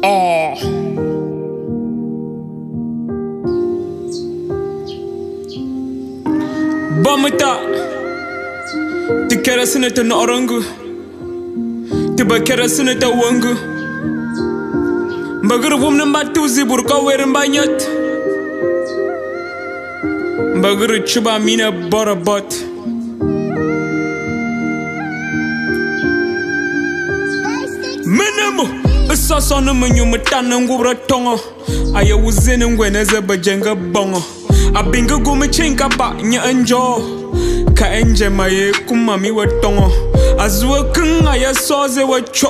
Oh. Bamata. Ti kerasine te na orangu. Ti ba kerasine te wangu. Bagar wum na matuzi burka werin banyat. Bagar chuba mina barabat. Menamo. Sasa no manyu matana ngubra tongo. Aya wuzene ngweneze bajenga bongo. Abinga gume chinka ba nya anjo. Ka enje maye kumami wa tongo. Azwa kung aya soze wa cho.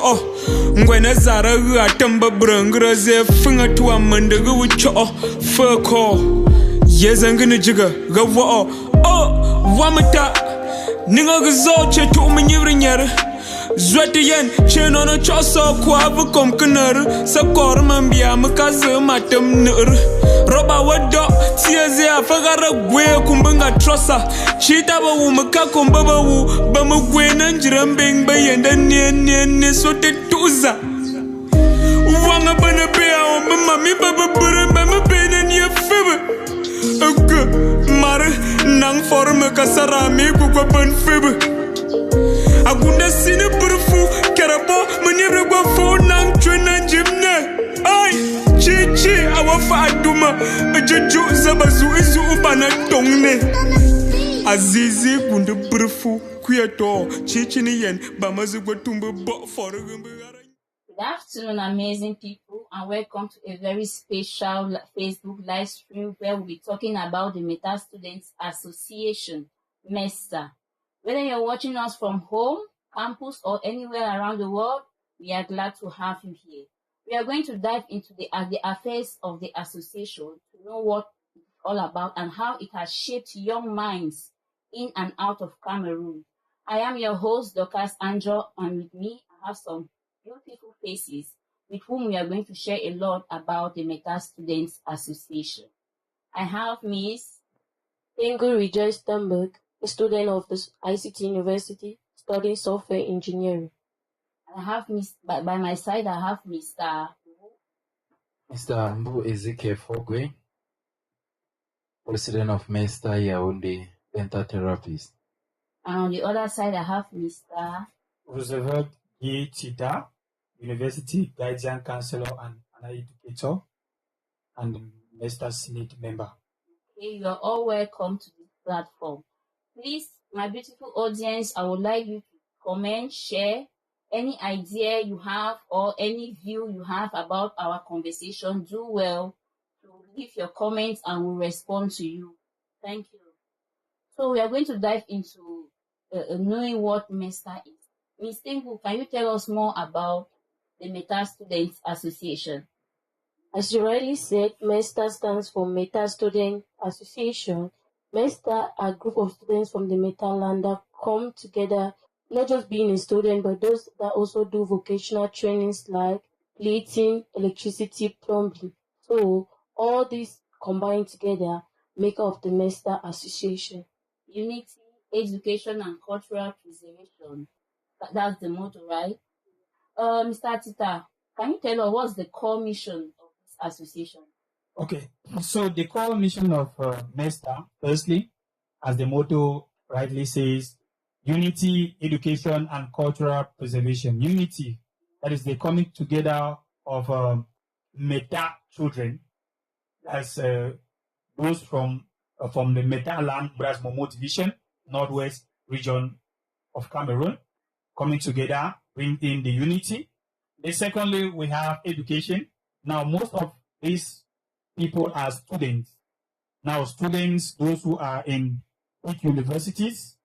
Ngwene zara ga tamba brangra ze finga tuwa mandaga wa cho. Fako. Yezangana jiga ga wa oh wamata. Ninga gazo che tu umenyivri nyere. Zwati yen cheno no choso kwa vukom kner sa korman bia makaze matem ner roba wado tieze afagara gwe kumbanga trosa chita ba wu makakomba ba wu ba mgwe nanjirambeng ba yenda ne so te tuza wanga bana bea o mami baba bure ba mbena ni febe ok mare nang forme kasara me ku kwa ban febe Agunda sine burfu kerabo manyebre gwa fo nang chwena jimne ay chichi awafa aduma bejuju zabazu izu ubana tongne azizi gunda burfu kuyato chichi ni yen bamazu gwa tumbe bo forugumbe. Good afternoon, amazing people, and welcome to a very special Facebook live stream where we'll be talking about the Meta Students Association, MESTA. Whether you're watching us from home, campus, or anywhere around the world, we are glad to have you here. We are going to dive into the affairs of the association to know what it's all about and how it has shaped young minds in and out of Cameroon. I am your host, Dorcas Angel, and with me, I have some beautiful faces with whom we are going to share a lot about the Meta Students Association. I have Miss Ingu Rejoice Thunberg, a student of the ICT University studying software engineering. I have by my side, I have Mr. Mbu Ezekiel Fogwe, president of MESTA Yaoundé Dental Therapist. And on the other side, I have Mr. Roosevelt G. Chita, University Guardian Counselor and an educator, and MESTA Senate member. Okay, you are all welcome to this platform. Please, my beautiful audience, I would like you to comment, share any idea you have or any view you have about our conversation. Do well to leave your comments and we'll respond to you. Thank you. So we are going to dive into knowing what MESTA is. Ms. Tingu, can you tell us more about the Meta Students Association? As you rightly said, MESTA stands for Meta Student Association. MESTA are a group of students from the Meta land that come together, not just being a student, but those that also do vocational trainings like plating, electricity, plumbing. So all these combined together make up the MESTA Association. Unity, education, and cultural preservation. That's the motto, right? Mr. Tita, can you tell us what's the core mission of this association? Okay, so the core mission of MESTA, firstly, as the motto rightly says, unity, education, and cultural preservation. Unity, that is the coming together of Meta children, as those from the Meta land, Bras Momo division, northwest region of Cameroon, coming together, bringing the unity. Then secondly, we have education. Now, most of these people are students. Now, students, those who are in big universities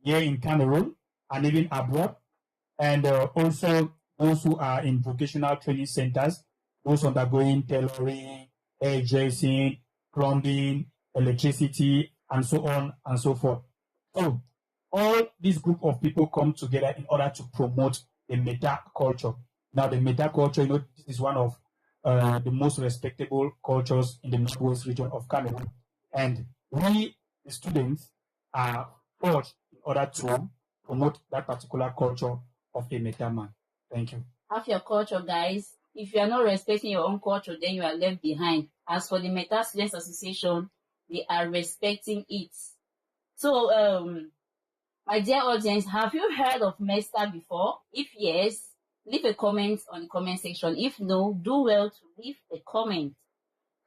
here in Cameroon and even abroad, and also those who are in vocational training centers, those undergoing tailoring, hairdressing, plumbing, electricity, and so on and so forth. So, all this group of people come together in order to promote the Meta culture. Now, the Meta culture, this is one of the most respectable cultures in the northwest region of Cameroon. And we, the students, are forged in order to promote that particular culture of a Meta man. Thank you. Have your culture, guys. if you are not respecting your own culture, then you are left behind. As for the Meta Students Association, they are respecting it. So, my dear audience, have you heard of MESTA before? If yes, leave a comment on the comment section. If no, do well to leave a comment.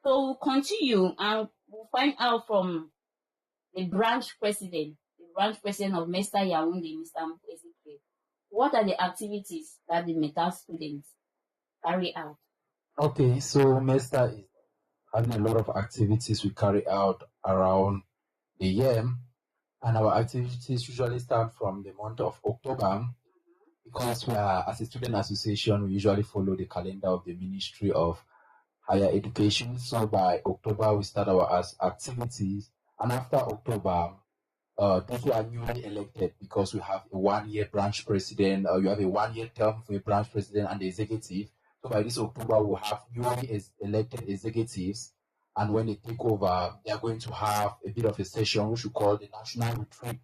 So we'll continue and we'll find out from the branch president of MESTA Yaoundé, Mr. Ezekwe. What are the activities that the META students carry out? Okay, so MESTA is having a lot of activities we carry out around the year, and our activities usually start from the month of October because we are, as a student association, we usually follow the calendar of the Ministry of Higher Education. So by October, we start our activities, and after October, those who are newly elected, because we have a 1-year branch president, you have a 1-year term for a branch president and the executive. So by this October, we'll have newly elected executives, and when they take over, they are going to have a bit of a session which we call the National Retreat.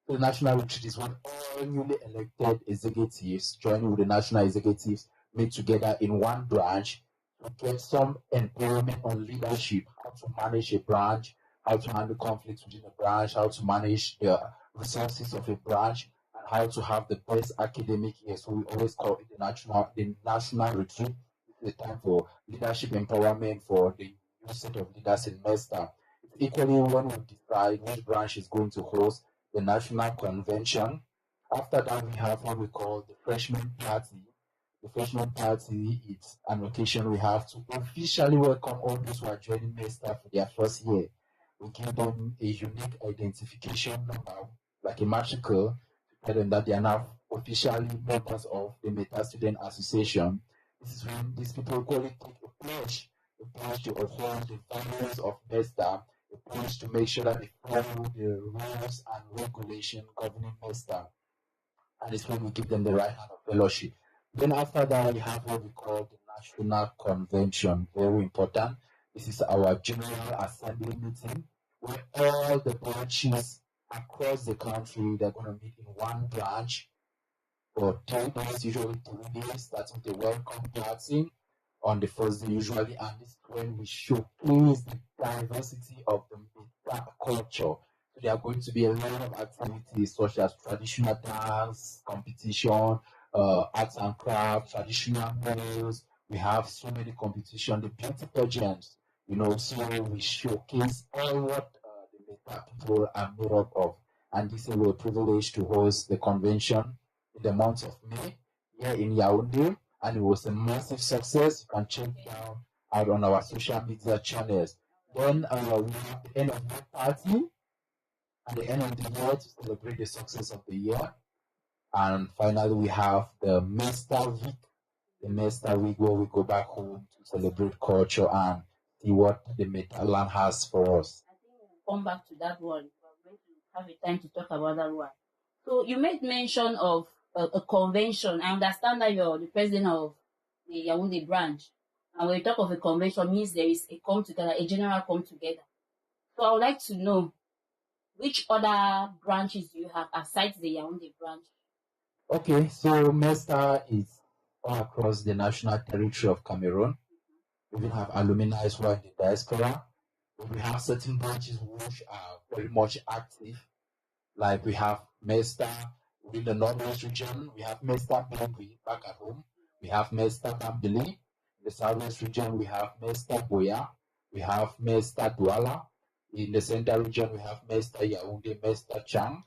So the National Retreat is when all newly elected executives joining with the national executives meet together in one branch to get some empowerment on leadership, how to manage a branch, how to handle conflicts within a branch, how to manage the resources of a branch, and how to have the best academic year. So we always call it the national retreat. It's a time for leadership empowerment for the new set of leaders in MESTA. It's equally when we decide which branch is going to host the national convention. After that, we have what we call the freshman party. The freshman party is an occasion we have to officially welcome all those who are joining MESTA for their first year. We give them a unique identification number, like a matricle, to tell them that they are now officially members of the Meta Student Association. This is when these people take a pledge to uphold the values of MESTA, a pledge to make sure that they follow the rules and regulations governing MESTA. And it's when we give them the right hand of fellowship. Then after that, we have what we call the National Convention. Very important. This is our General Assembly meeting where all the branches across the country, they're going to meet in one branch for 10 days, usually 3 days, starting the welcome party on the first day usually, and this is when we showcase the diversity of the Meta culture. So there are going to be a lot of activities such as traditional dance, competition, arts and crafts, traditional meals. We have so many competitions, the beauty pageants, so we showcase all what the Meta people are made up of. And this is a privilege to host the convention in the month of May here in Yaoundé, and it was a massive success. You can check it out on our social media channels. Then we have the end of year party at the end of the year to celebrate the success of the year. And finally, we have the MESTA Week, where we go back home to celebrate culture and see what the Meta land has for us. I think we'll come back to that one. We're going to have a time to talk about that one. So you made mention of a convention. I understand that you're the president of the Yaoundé branch. And when you talk of a convention, means there is a come together, a general come together. So I would like to know, which other branches do you have aside the Yaoundé branch? Okay, so MESTA is all across the national territory of Cameroon. We even have alumni who are in the diaspora. We have certain branches which are very much active. Like we have MESTA within the Northwest region. We have MESTA Bangui back at home. We have MESTA Bambili. In the Southwest region, we have MESTA Boya. We have MESTA Douala. In the Central region, we have MESTA Yaoundé, MESTA Chang.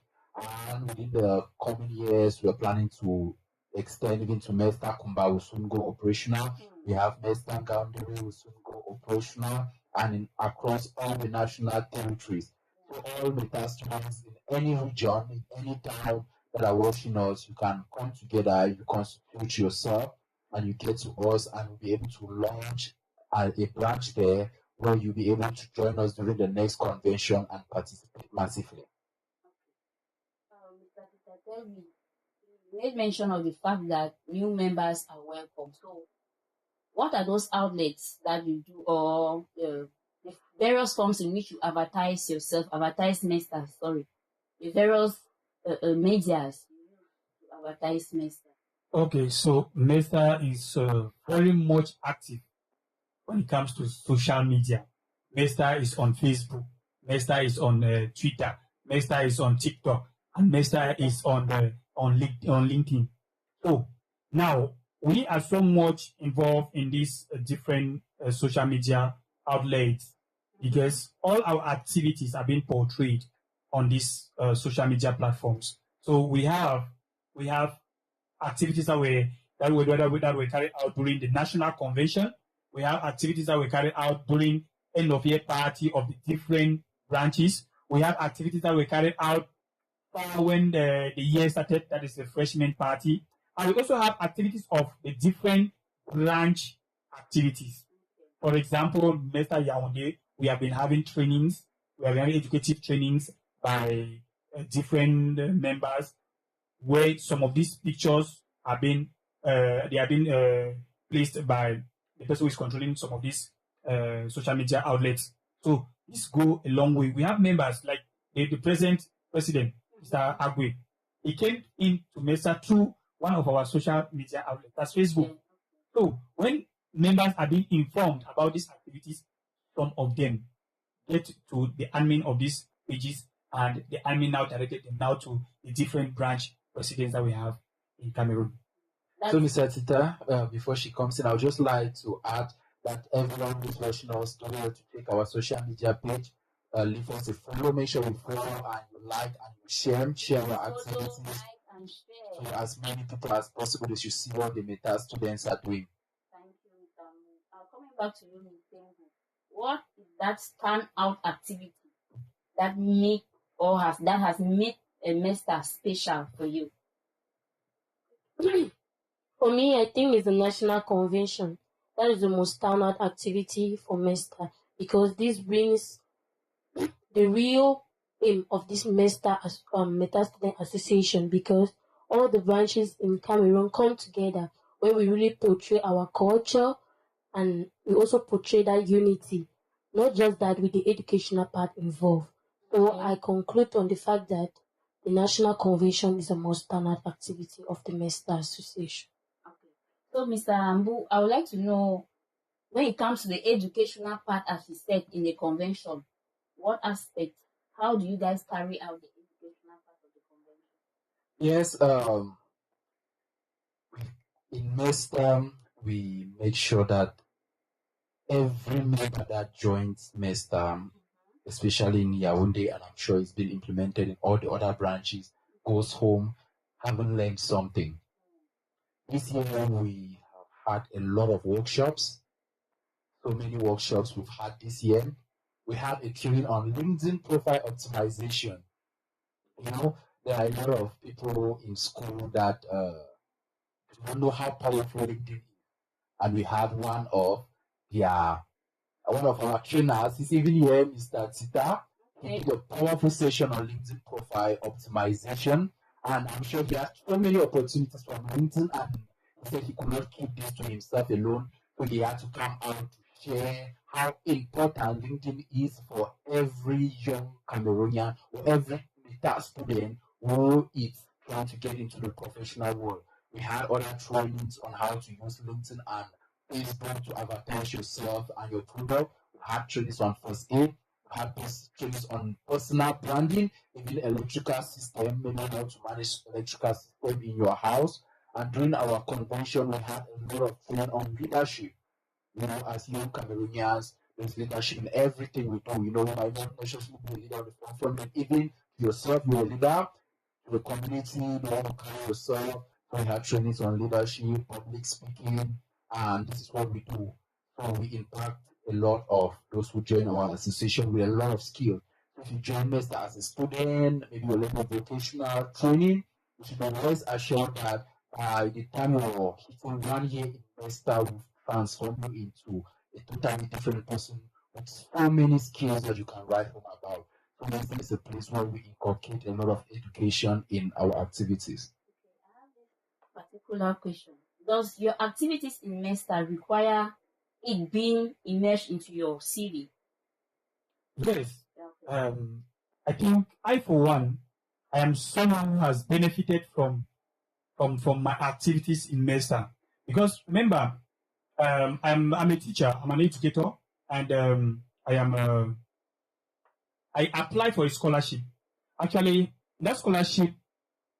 And within the coming years, we are planning to extend even to MESTA Kumba will soon go operational. We have MESTA Gaundere will soon go operational, and across all the national territories. So all Meta students in any region, in any town that are watching us, you can come together, you constitute yourself, and you get to us, and we'll be able to launch a branch there where you'll be able to join us during the next convention and participate massively. Mr. Peter, tell me, you made mention of the fact that new members are welcome. So what are those outlets that you do, or the various forms in which you advertise yourself, the various medias you use to advertise MESTA? Okay, so Mesta is very much active when it comes to social media. Mesta is on Facebook, Mesta is on Twitter, Mesta is on TikTok, and Mesta is on LinkedIn. So now we are so much involved in these different social media outlets because all our activities are being portrayed on these social media platforms. So we have activities that were carried out during the national convention. We have activities that were carried out during end of year party of the different branches. We have activities that were carried out when the year started, that is the freshman party. And we also have activities of the different branch activities. For example, Mr. Yaoundé, we have been having trainings, we have been having educative trainings by different members, where some of these pictures have been placed by the person who is controlling some of these social media outlets. So this go a long way. We have members like the present president, Mr. Agwe. He came into Mesa through one of our social media outlets, that's Facebook. So when members are being informed about these activities, some of them get to the admin of these pages, and the admin now directed them now to the different branch presidents that we have in Cameroon. So, Mr. Tita, before she comes in, I would just like to add that everyone who's watching us, don't forget to take our social media page, leave us a follow, make sure you follow and you like and you share our activities to as many people as possible. They should see what the Meta students are doing. Thank you, Mr. Coming back to you, Mr. What is that standout activity that has made a Mesta special for you? For me, I think it's the national convention. That is the most standout activity for Mesta because this brings the real aim of this Meta Student Association, because all the branches in Cameroon come together where we really portray our culture and we also portray that unity, not just that with the educational part involved. So I conclude on the fact that the national convention is the most standard activity of the Mesta Association. Okay. So, Mr. Ambu, I would like to know, when it comes to the educational part, as you said, in the convention, what aspect, how do you guys carry out the educational part of the convention? Yes, in Mesta, we make sure that every member that joins Mesta, especially in Yaoundé, and I'm sure it's been implemented in all the other branches, goes home having learned something. This year we have had a lot of workshops, so many workshops we've had this year. We have a training on LinkedIn profile optimization. You know, there are a lot of people in school that do not know how powerful LinkedIn is, and we had one of our trainers. He's even here, Mr. Tita. He did a powerful session on LinkedIn profile optimization, and I'm sure he had so many opportunities from LinkedIn, and he said he could not keep this to himself alone, so he had to come out to share how important LinkedIn is for every young Cameroonian or every Meta student who is trying to get into the professional world. We had other trainings on how to use LinkedIn and Facebook to advertise yourself and your product. We had trainings on first aid. We had trainings on personal branding, even electrical system, maybe how to manage electrical system in your house. And during our convention, we had a lot of training on leadership. You know, as young Cameroonians, there's leadership in everything we do. You know, you might not necessarily be a leader of the platform, but even yourself, you're a leader to the community, you want to carry yourself. So we have trainings on leadership, public speaking, and this is what we do. So we impact a lot of those who join our association with a lot of skill. So if you join us as a student, maybe you're learning vocational training, you should be always assured that by the time you're hitting 1 year in Mesta, will transform you into a totally different person with so many skills that you can write home about. So Mesta is a place where we inculcate a lot of education in our activities. Okay, I have this particular question. Does your activities in Mesta require it being immersed into your CV? Yes. Okay. I think I, for one, I am someone who has benefited from from my activities in MESTA. Because remember, I'm a teacher, I'm an educator, and I applied for a scholarship. Actually, that scholarship,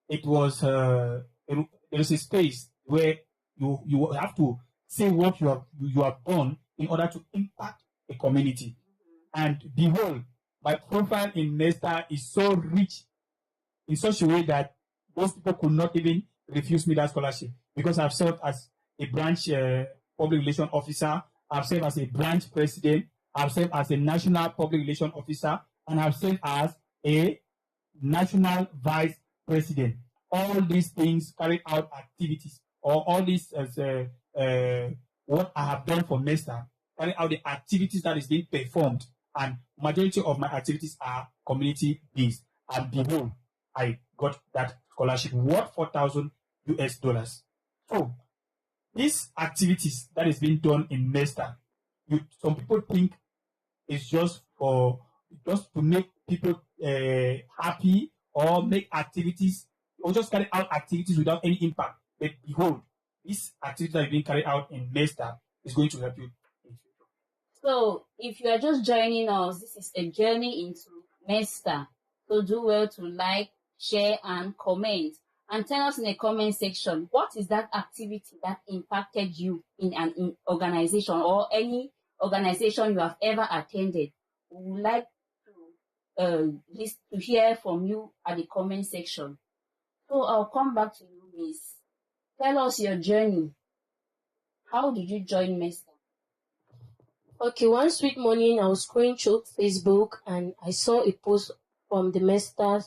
it was there is a space where you have to say what you have done in order to impact a community. And behold, my profile in MESTA is so rich in such a way that those people could not even refuse me that scholarship, because I've served as a branch public relation officer, I've served as a branch president, I've served as a national public relation officer, and I've served as a national vice president. All these things carry out activities, or all these what I have done for MESTA, carry out the activities that is being performed, and majority of my activities are community based. And behold, I got that scholarship worth $4,000. So these activities that is being done in MESTA, some people think it's just to make people happy, or make activities, or just carry out activities without any impact. But behold, this activity that is being carried out in MESTA is going to help you in future. So, if you are just joining us, this is a journey into MESTA. So, do well to like, share, and comment. And tell us in the comment section, what is that activity that impacted you in an organization, or any organization you have ever attended? We would like to hear from you at the comment section. So I'll come back to you, Miss. Tell us your journey. How did you join MESTA? Okay, one sweet morning, I was scrolling through Facebook and I saw a post from the MESTA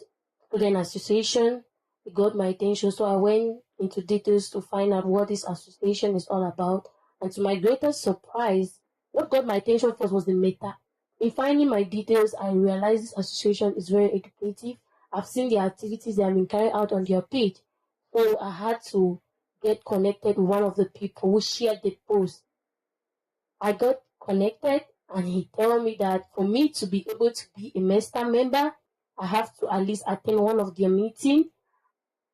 Student Association. It got my attention, so I went into details to find out what this association is all about. And to my greatest surprise, what got my attention first was the meta. In finding my details, I realized this association is very educative. I've seen the activities that have been carried out on their page. So I had to get connected with one of the people who shared the post. I got connected and he told me that for me to be able to be a MESTA member, I have to at least attend one of their meetings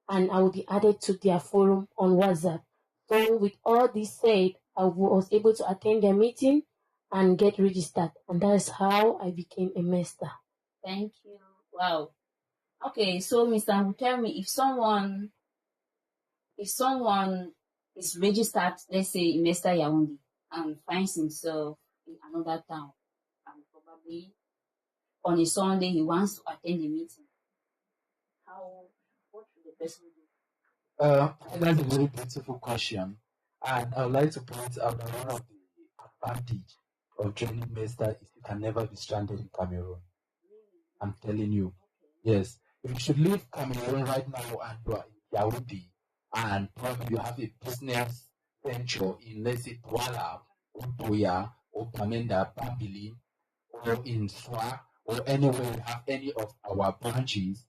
and I will be added to their forum on WhatsApp. So with all this said, I was able to attend their meeting and get registered, and that is how I became a MESTA. Thank you. Wow. Okay, so Mr. tell me, if someone is registered, let's say in MESTA Yaoundé, and finds himself in another town, and probably on a Sunday he wants to attend a meeting, what should the person do? That's a very beautiful question, and I would like to point out that one of the advantages of joining MESTA is you can never be stranded in Cameroon. I'm telling you. Yes. If you should leave Cameroon right now and you are in Yaoundé and probably you have a business venture in, let's say, Douala, or Buea, or Bamenda, Bambili, or in Swa, or anywhere we have any of our branches,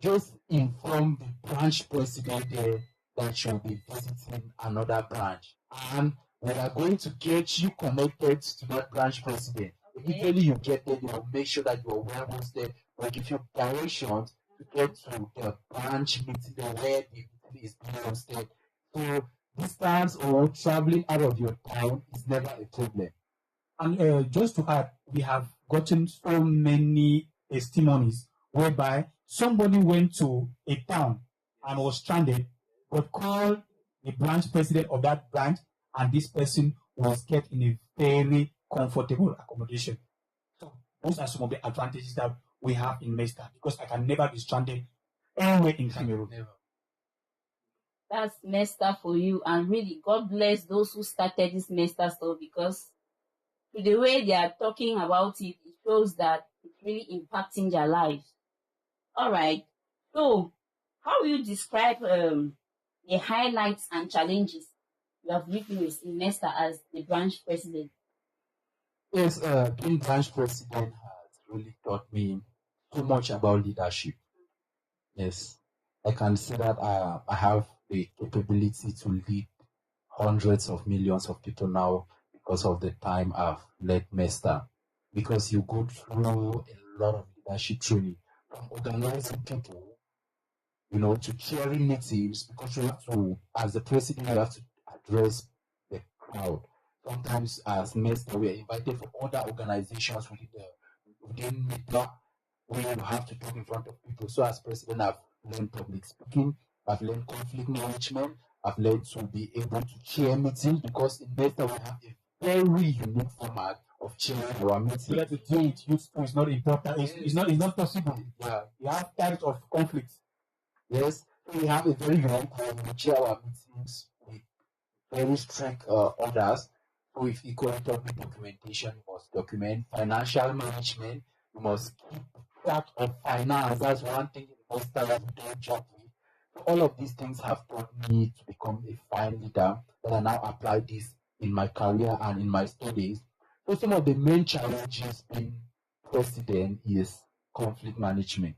just inform the branch president there that you'll be visiting another branch. And we are going to get you connected to that branch president. Immediately you get there, they will make sure that you are well hosted. We'll give you directions to get to the branch meeting where the meeting is being hosted. So distance or traveling out of your town is never a problem. And just to add, we have gotten so many testimonies whereby somebody went to a town and was stranded, but called the branch president of that branch, and this person was kept in a very comfortable accommodation. So those are some of the advantages that we have in MESTA, because I can never be stranded anywhere in Cameroon. Never. That's MESTA for you, and really, God bless those who started this MESTA stuff, because to the way they are talking about it, it shows that it's really impacting their lives. All right. So, how will you describe the highlights and challenges you have witnessed in MESTA as the branch president? Yes, being branch president has really taught me so much about leadership. Yes, I can say that I have the capability to lead hundreds of millions of people now because of the time I've led MESTA. Because you go through a lot of leadership training, from organizing people to chairing meetings, because you have to, as the president, you have to address the crowd. Sometimes as Mesta, we are invited for other organizations within META, where you have to talk in front of people. So as president, I've learned public speaking, I've learned conflict management, I've learned to be able to chair meetings, because in META we have a very unique format of chairing our meetings. So that to do it useful is not important. It's not possible. Yeah. You have types of conflicts. Yes, so we have a very unique way we chair our meetings with very strict orders. So with equal documentation, you must document financial management, you must keep track of finance. That's one thing in most times we don't job with. So all of these things have taught me to become a fine leader, that I now apply this in my career and in my studies. So some of the main challenges being president is conflict management.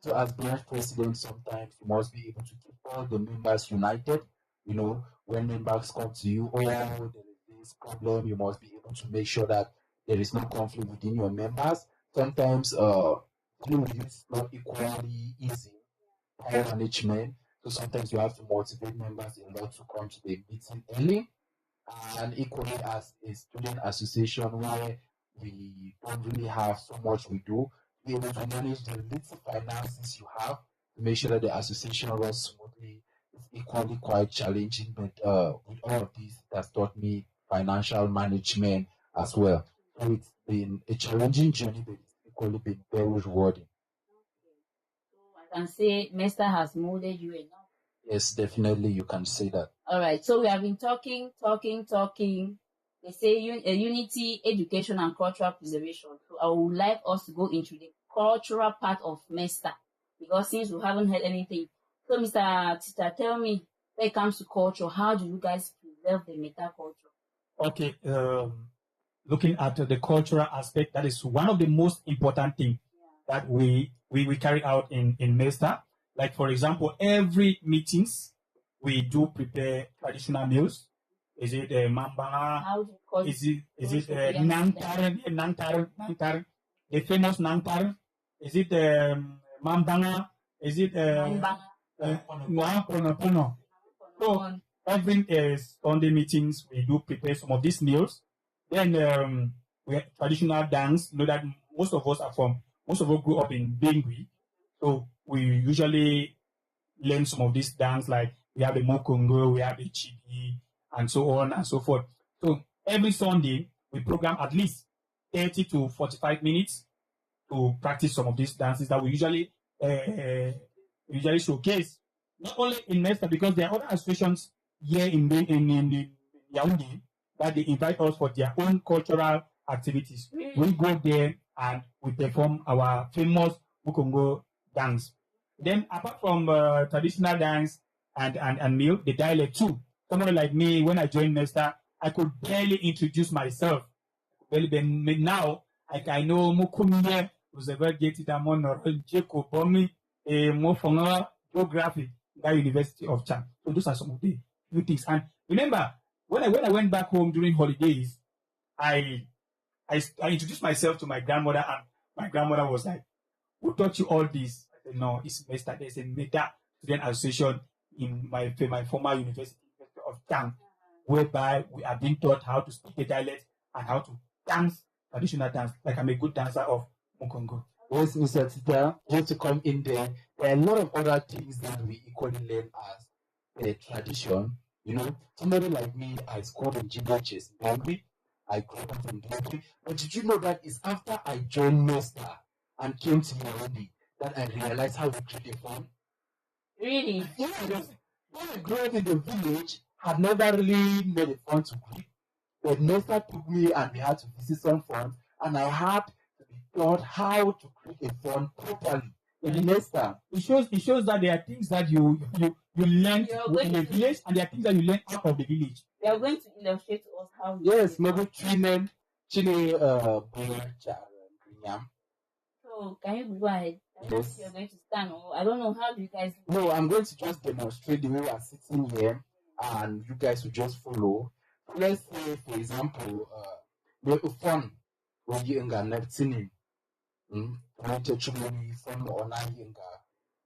So as branch president, sometimes you must be able to keep all the members united. When members come to you, oh, there is this problem, you must be able to make sure that there is no conflict within your members. Sometimes dealing with it's not equally easy. Time management. So sometimes you have to motivate members a lot to come to the meeting early. And equally as a student association where we don't really have so much we do, be able to manage the little finances you have to make sure that the association runs smoothly is equally quite challenging. But with all of these, that's taught me financial management as well. So it's been a challenging journey, but it's equally been very rewarding. So I can say Mesta has molded you enough. Yes, definitely, you can say that. All right, so we have been talking. They say unity, education, and cultural preservation. So I would like us to go into the cultural part of Mesta, because since we haven't heard anything. So Mr. Tita, tell me, when it comes to culture, how do you guys preserve the Meta culture? Okay, looking at the cultural aspect, that is one of the most important things that we carry out in Mesta. Like, for example, every meetings, we do prepare traditional meals. Is it mambanga? How do you call Is it nangtar? The famous nangtar? Is it mambanga? Is it pono? So every Sunday meetings, we do prepare some of these meals. Then we have traditional dance. You know that most of us grew up in Bengui. So we usually learn some of these dance, like we have the Mokongo, we have the Chibi, and so on and so forth. So every Sunday, we program at least 30 to 45 minutes to practice some of these dances that we usually showcase. Not only in Mesta, because there are other associations here in Yaoundé that they invite us for their own cultural activities. We go there and we perform our famous Mokongo dance. Then apart from traditional dance and meal, the dialect too. Someone like me, when I joined Mesta, I could barely introduce myself. Now I know Mukumye, who's a very gated among Jacob Bomi, Mofonga geography, that University of Chad. So those are some of the few things. And remember, when I went back home during holidays, I introduced myself to my grandmother, and my grandmother was like, "Who taught you all this?" I said, "No, it's Mesta. There's a Meta Student Association in my former University of Chang, whereby we are being taught how to speak the dialect and how to dance traditional dance. Like I'm a good dancer of Mukongo." Yes, Mr. Tita, just to come in there are a lot of other things that we equally learn as a tradition. Somebody like me, I scored in GBHS in Bangui. I grew up in Bangui. But did you know that it's after I joined Mesta and came to Yaoundé that I realized how to create a fund? Really? Yeah, when I grew up in the village, I had never really made a fund to create. But Mesta took me and we had to visit some funds, and I had to be taught how to create a fund properly in Mesta. It shows that there are things that you learn in the village, and there are things that you learn out of the village. We are going to illustrate to us how. Yes, maybe Chile, So can you go ahead? Yes. You're going to stand, or I don't know, how do you guys do? No, I'm going to just demonstrate the way we are sitting here, and you guys will just follow. Let's say, for example, the fun when you nga neptinin, fun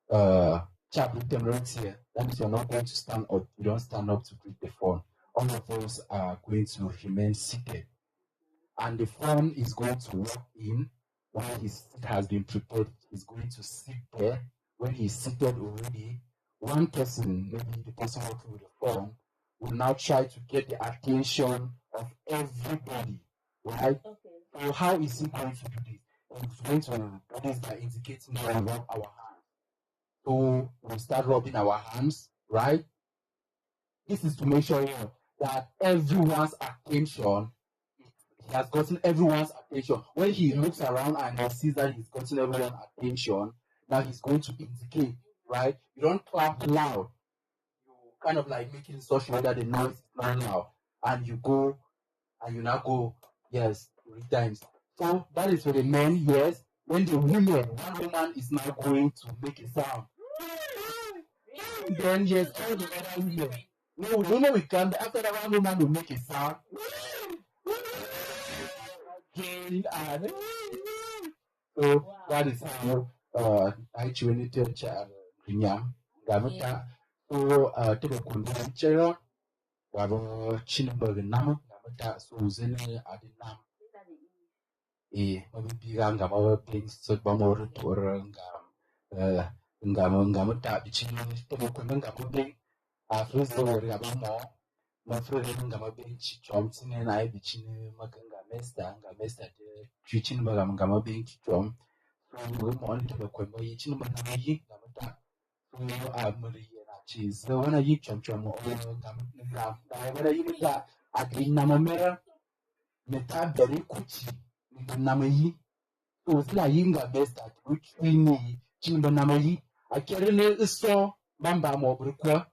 or chap with them right here. That means you're not going to stand up. You don't stand up to greet the phone. All of us are going to remain seated. And the phone is going to walk in while his seat has been prepared. He's going to sit there. When he's seated already, one person, maybe the person working with the phone, will now try to get the attention of everybody, right? Okay. So how is he going to do this? He's going to do this by indicating how we rub our hands. So we start rubbing our hands, right? This is to make sure that everyone's attention, he has gotten everyone's attention. When he looks around and he sees that he's gotten everyone's attention, now he's going to indicate, right? You don't clap loud. You kind of like make it so sure that the noise is not loud. And you go, and you now go, yes, 3 times. So that is for the men, yes. When the women, one woman is now going to make a sound. Then yes, all the other women. No, we don't know we can. After that, one woman will make a sound. Again, and so that is how I actually tell child Nyam. Gamata. So to the convention, Wabo Chinberg Nam, Gamata, so Zene Adinam. Maybe Gama being so bomber to Gamata, the chin to the convention. After the Gabamo, my friend Gama being Chomson and I, the chin Maganga Mesta, Chichin Bagam Gama being Chom. So we monitor the Quemo, Chin Banagi, Gamata. So I'm Maria. So when I eat chom or when I eat that, I think Namamera, Meta very kuchi, Namayi. So it's like Yinga best at which we need Chimba Namayi. I carry a saw, Bamba Mobrukwa,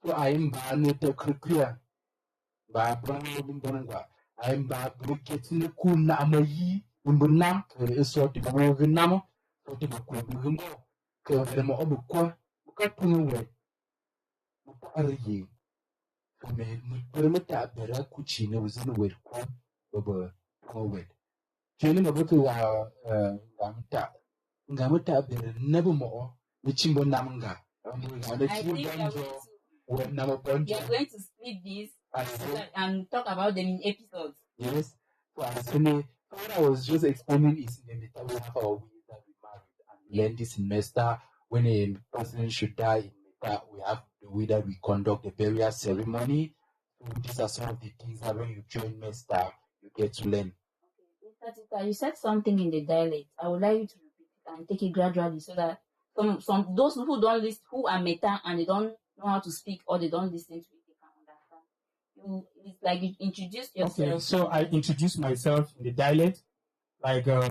so I am Barneta Krikria. By Brahma Banga, I am by Bruketini Kuna Amayi, Umbunam, a sort of Morgan, sort of a Kumbo, Kerem Obukwa, Kapunaway. Argy. Permita Bera Cucina was in a way over forward. Jenny about Gamata Bera never more, the Chimbo Namanga. I think you're going to split this and talk about them in episodes. Yes. So what I was just explaining is in the we have our way that we married and we learn this semester when a person should die in Meta, we have the way that we conduct the burial ceremony. So these are some of the things that when you join Mesta, you get to learn. Okay, Mr. Tita, you said something in the dialect. I would like you to repeat it and take it gradually so that some those who don't listen, who are Meta and they don't know how to speak or they don't listen to it, they can understand. It's like you introduce yourself. Okay, so I introduce myself in the dialect. Like I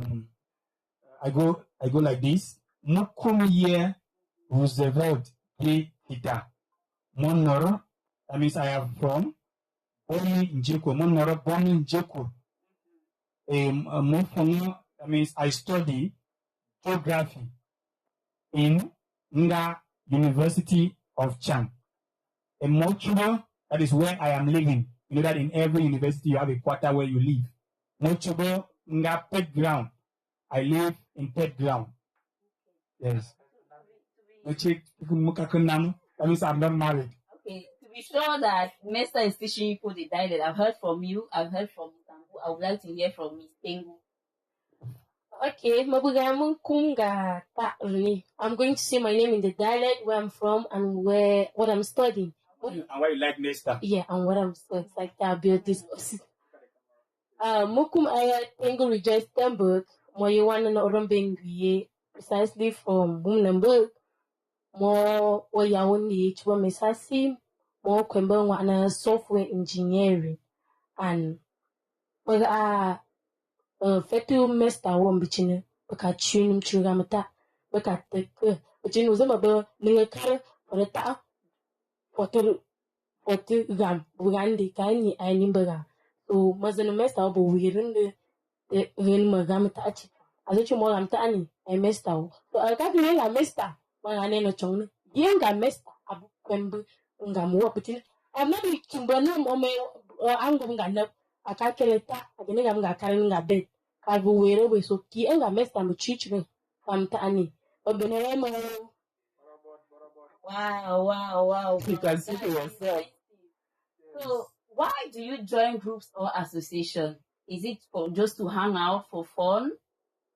go like this. Mukumye Roosevelt P. Tita. Monoro. That means I am from Boni Njeko. Monoro Boni Njeko. That means I study geography in Nga University of Chang. A Mochubo, that is where I am living. You know that in every university you have a quarter where you live. Mochubo Nga Pet Ground. I live in Pet Ground. Yes. That means I'm not married. Okay, to be sure that Mester is teaching people the dialect, I've heard from you, I've heard from Tambu. I would like to hear from Miss Tengu. Okay, Mabugamun Kunga Ta'uni. I'm going to say my name in the dialect, where I'm from, and what I'm studying. And why you like Mesta? Yeah, and what I'm studying. It's like that, build this. Mukum Aya Tengu Rejoice Temburg, Moyewan and Orombenguye, precisely from Bumnamburg. More Oyawuni, Chua Mesasi, more Kwemba software engineering, and fetu Mesta won bichine, baka tunum chugamata, baka take, but you know some about Ningaka for the ta for 2 gam, Bugandi, Kani, I Nimberga. So, Mazan Mesta, but we run the Magamata. As if you more am Tani, I messed out. So, I can't be a Mesta. No chong yenga Mesta abu kwembu ngamu wapitin I'm not kimbana mome ango ngana akakeleta agene ngam ngakarin ngabe kabu were we so ki enga Mesta mu chichre famta ani obene mo Wow. You can see That's for yourself. interesting. So, why do you join groups or association? Is it for just to hang out for fun,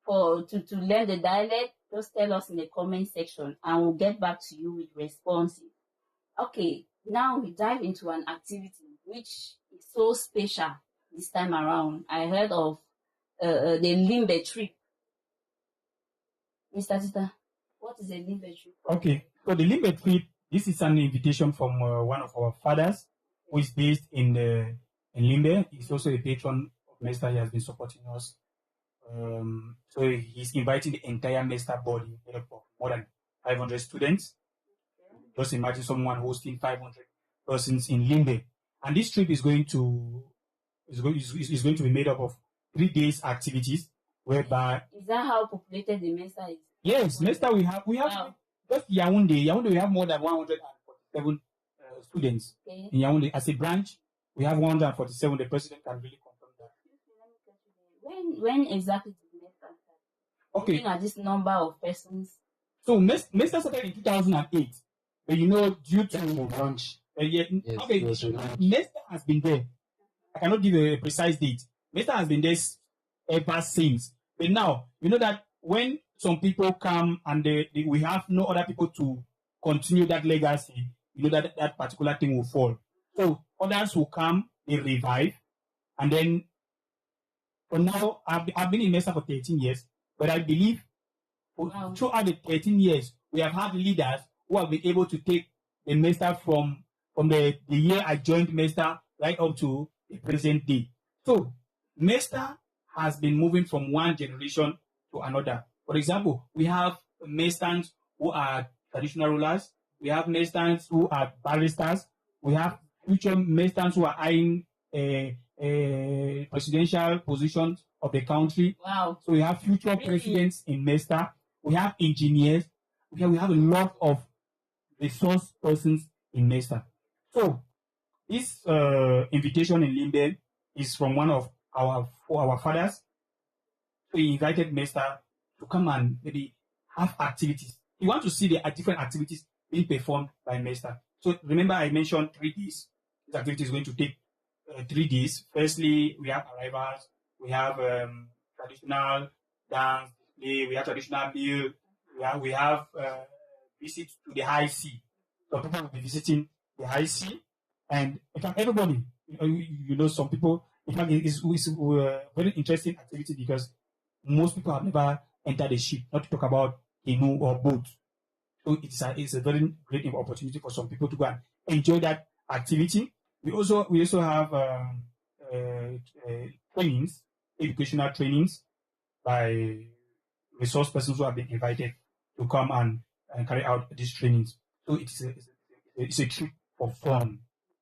to learn the dialect? Just tell us in the comment section, and we'll get back to you with responses. Okay, now we dive into an activity which is so special this time around. I heard of the Limbe trip. Mr. Tita, what is a Limbe trip? Okay, so the Limbe trip, this is an invitation from one of our fathers who is based in Limbe. He's also a patron of Mesta. He has been supporting us. So he's inviting the entire Mesta body, made up of more than 500 students. Just imagine someone hosting 500 persons in Limbe. And this trip is going to be made up of 3 days activities, whereby Is that how populated the Mesta is? yes, Mesta we have Wow. just Yaoundé. Yaoundé we have more than 147 students Okay. in Yaoundé. As a branch, we have 147. The president can really confirm that. When exactly did Mesta start? Okay, Looking at this number of persons. so Mesta started in 2008, but you know, due to Launch. yeah, Yes, okay, it was relaunched. Mesta has been there. I cannot give a precise date. Mesta has been there ever since. But now, you know that when some people come and we have no other people to continue that legacy, you know that particular thing will fall. So others will come, they revive, and then for now, I've been in Mesta for 13 years, but I believe Wow. throughout the 13 years, we have had leaders who have been able to take the Mesta from the year I joined Mesta right up to the present day. So Mesta has been moving from one generation to another. For example, we have Mestans who are traditional rulers. We have Mestans who are barristers. We have future Mestans who are eyeing presidential positions of the country. Wow. So we have future Really? presidents in Mesta. We have engineers. We have a lot of resource persons in Mesta. So this invitation in Limbe is from one of our fathers. So he invited Mesta to come and maybe have activities. He wants to see the different activities being performed by Mesta. So remember I mentioned 3 days. This activity is going to take 3 days. Firstly, we have arrivals. We have traditional dance display. We have traditional meal. We have visit to the high sea. So people will be visiting the high sea. And in fact, everybody, you know, some people, in fact, it's a very interesting activity because most people have never entered a ship, not to talk about canoe or boat. So it's a very great opportunity for some people to go and enjoy that activity. We also have trainings, educational trainings by resource persons who have been invited to come and carry out these trainings. So it's a trip for fun,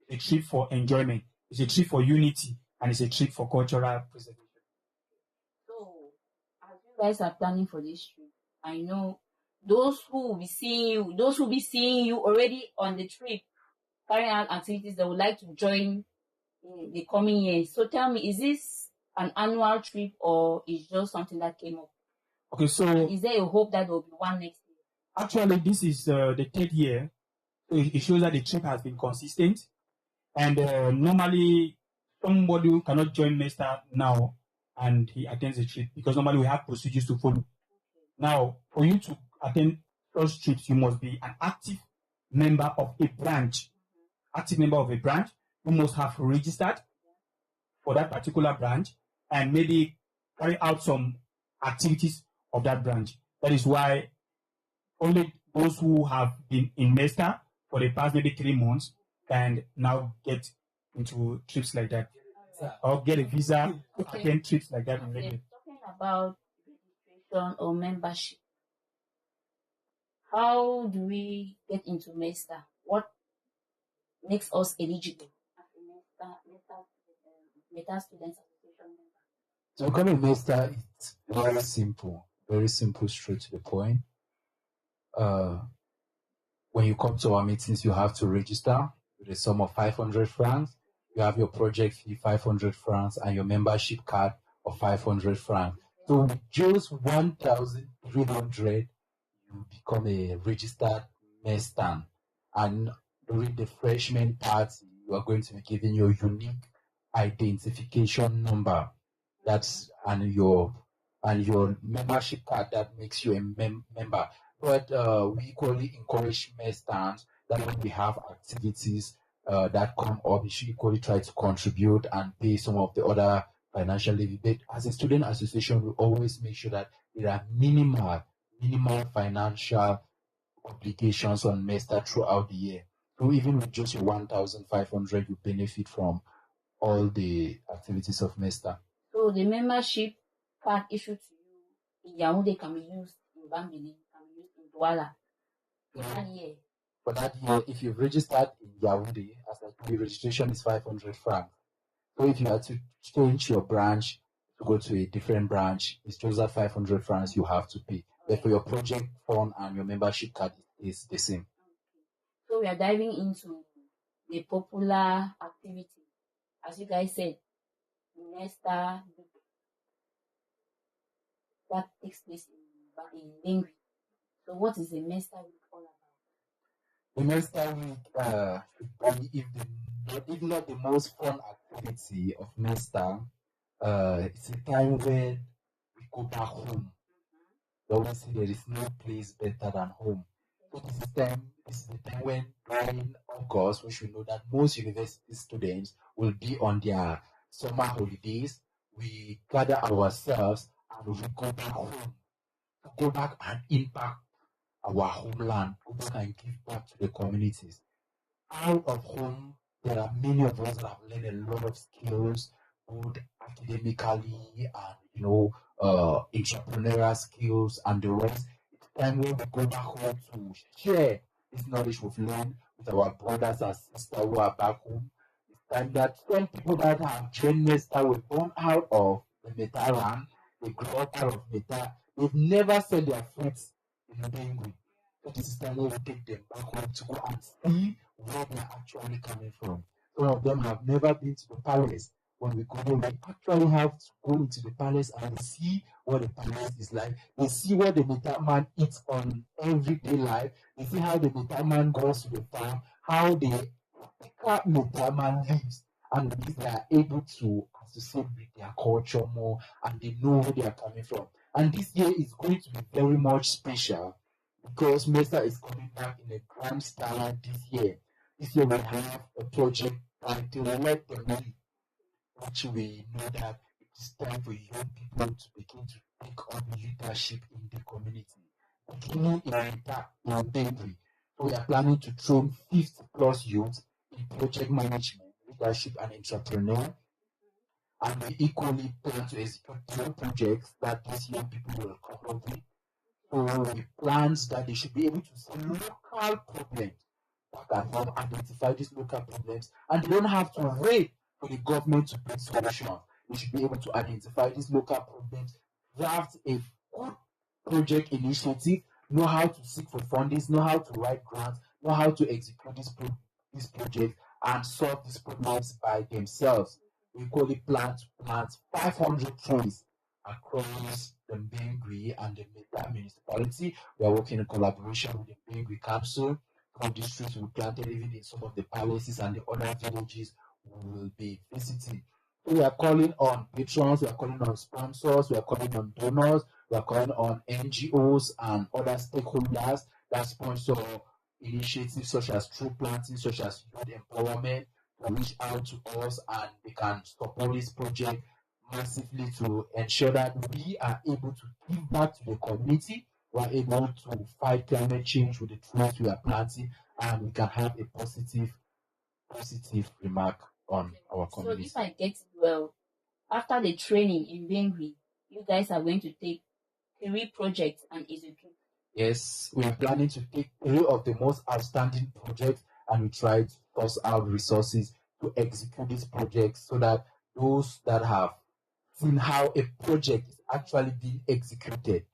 a trip for enjoyment, it's a trip for unity, and it's a trip for cultural preservation. So, as you guys are planning for this trip, I know those who will be seeing you already on the trip, carrying out activities that would like to join in the coming years. So tell me, is this an annual trip or is just something that came up? Okay, so Is there a hope that there will be one next year? actually this is the 3rd year. So it shows that the trip has been consistent. And normally somebody who cannot join Mesta now and he attends the trip because normally we have procedures to follow. Now, for you to attend such trips, you must be an active member of a branch. Active member of a branch. You must have registered for that particular branch and maybe carry out some activities of that branch. That is why only those who have been in Mesta for the past maybe 3 months can now get into trips like that or get a visa to Okay. attend trips like that in Okay, Lagos. talking about registration or membership, how do we get into Mesta? What makes us eligible as a Mesta Students Association member? So becoming a Mesta, it's very simple, straight to the point. When you come to our meetings, you have to register with a sum of 500 francs. You have your project fee, 500 francs, and your membership card of 500 francs. So with just 1,300, you become a registered Mestan. And during the freshman party, you are going to be given your unique identification number. That's and your membership card that makes you a member. But we equally encourage MESTANs that when we have activities that come up, you should equally try to contribute and pay some of the other financial levy. But as a student association, we always make sure that there are minimal financial obligations on MESTA throughout the year. So even with just your 1,500, you benefit from all the activities of MESTA. So the membership card issued to you in Yaoundé can be used in Bambili, can be used in Douala. For that year. For that year, if you've registered in Yaoundé, as I told you, registration is 500 francs. So if you had to change your branch to go to a different branch, it's just that 500 francs you have to pay. But for your project fund and your membership card, is the same. So we are diving into the popular activity. As you guys said, MESTA that takes place in Bangui. So what is the MESTA week all about? The MESTA week, if not the most fun activity of MESTA, it's a time when we go back home. We always say there is no place better than home. So this is the time when during August, we should know that most university students will be on their summer holidays. We gather ourselves and we go back home, to go back and impact our homeland, go back and give back to the communities. Out of home, there are many of us that have learned a lot of skills, both academically and entrepreneurial skills and the rest. It's time when we go back home to share this knowledge we've learned with our brothers and sisters who are back home. It's time that some people that have joined MESTA were born out of the META land, they grew up out of META. They've never set their foot in Bangui. So this is time when we take them back home to go and see where they're actually coming from. Some of them have never been to the palace. When we go there, we actually have to go into the palace and see what the palace is like. They see what the META man eats on everyday life. They see how the META man goes to the farm, how the META man lives. And with this, they are able to associate with their culture more and they know where they are coming from. And this year is going to be very much special because MESTA is coming back in a grand style this year. This year we have a project titled Let Them Lead, which we know that it is time for young people to begin to take on leadership in the community. Beginning in Bangui. So we are planning to train 50 plus youth in project management, leadership, and entrepreneur. And we equally plan to execute 10 projects that these young people will come up with. So we plans that they should be able to see local problems that can help identify these local problems, and they don't have to wait for the government to bring solutions. They should be able to identify these local problems, draft a good project initiative, know how to seek for fundings, know how to write grants, know how to execute this project and solve these problems by themselves. We equally plan to plant 500 trees across the Bangui and the META municipality. We are working in collaboration with the Bangui Council. Some of these trees will be planted even in some of the palaces and the other villages we will be visiting. So we are calling on patrons, we are calling on sponsors, we are calling on donors, we are calling on NGOs and other stakeholders that sponsor initiatives such as tree planting, such as youth empowerment, to reach out to us and they can support this project massively to ensure that we are able to give back to the community. We are able to fight climate change with the trees we are planting, and we can have a positive remark on our community. So if I get it well, after the training in Bangui, you guys are going to take 3 projects and execute. Yes, we are planning to take 3 of the most outstanding projects and we try to source out resources to execute these projects so that those that have seen how a project is actually being executed,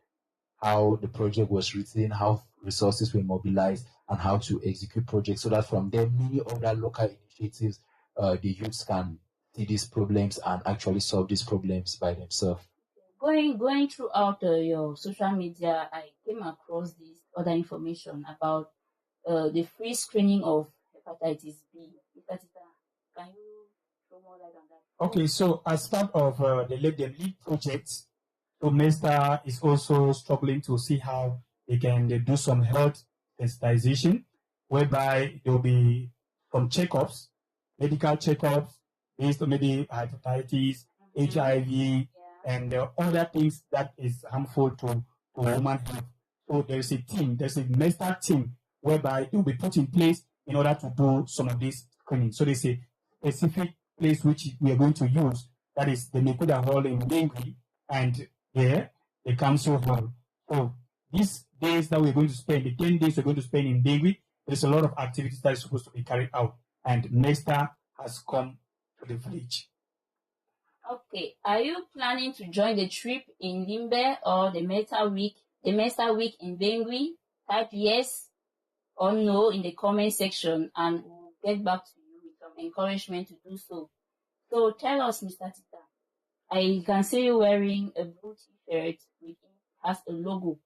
how the project was written, how resources were mobilized, and how to execute projects, so that from there, many other local initiatives, the youths can see these problems and actually solve these problems by themselves. Going throughout your social media, I came across this other information about the free screening of hepatitis B. Mr. Tita, can you throw more light on that? Okay, so as part of the Let Them Lead project, so MESTA is also struggling to see how they can do some health sensitization, whereby there will be some checkups, medical checkups based on maybe hepatitis, HIV, and other things that is harmful to human health. So there is a team, there's a MESTA team whereby it will be put in place in order to do some of these screening. So there's a specific place which we are going to use, that is the Mekuda Hall in Bengui, and there the council hall. So these days that we're going to spend, the 10 days we're going to spend in Bengui, there's a lot of activities that is supposed to be carried out, and MESTA has come to the village. Okay, are you planning to join the trip in Limbe or the MESTA week in Bengui? Type yes or no in the comment section, and we'll get back to you with some encouragement to do so. So tell us, Mr. Tita, I can see you wearing a blue t-shirt which has a logo.